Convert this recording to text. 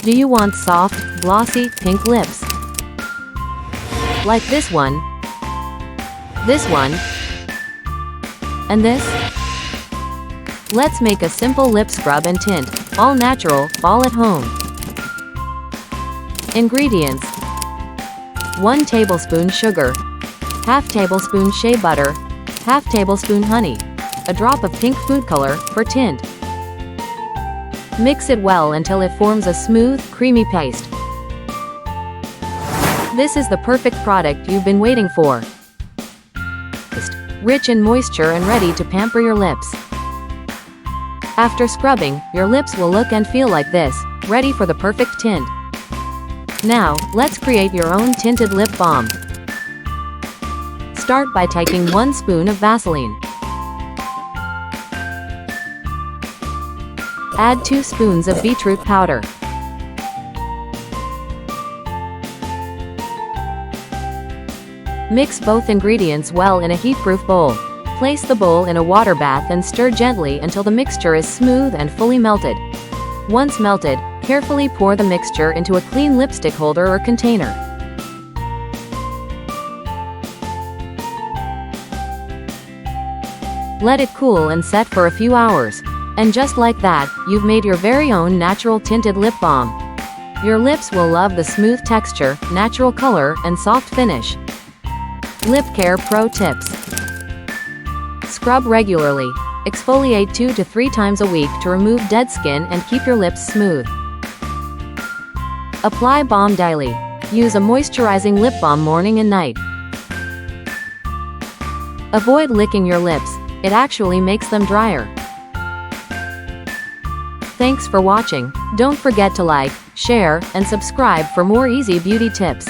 Do you want soft, glossy, pink lips? Like this one, and this? Let's make a simple lip scrub and tint, all natural, all at home. Ingredients: 1 tablespoon sugar, ½ tablespoon shea butter, ½ tablespoon honey, a drop of pink food color for tint. Mix it well until it forms a smooth, creamy paste. This is the perfect product you've been waiting for. Rich in moisture and ready to pamper your lips. After scrubbing, your lips will look and feel like this, ready for the perfect tint. Now, let's create your own tinted lip balm. Start by taking 1 spoon of Vaseline. Add 2 spoons of beetroot powder. Mix both ingredients well in a heat-proof bowl. Place the bowl in a water bath and stir gently until the mixture is smooth and fully melted. Once melted, carefully pour the mixture into a clean lipstick holder or container. Let it cool and set for a few hours. And just like that, you've made your very own natural tinted lip balm. Your lips will love the smooth texture, natural color, and soft finish. Lip care pro tips. Scrub regularly. Exfoliate 2 to 3 times a week to remove dead skin and keep your lips smooth. Apply balm daily. Use a moisturizing lip balm morning and night. Avoid licking your lips. It actually makes them drier. Thanks for watching. Don't forget to like, share, and subscribe for more easy beauty tips.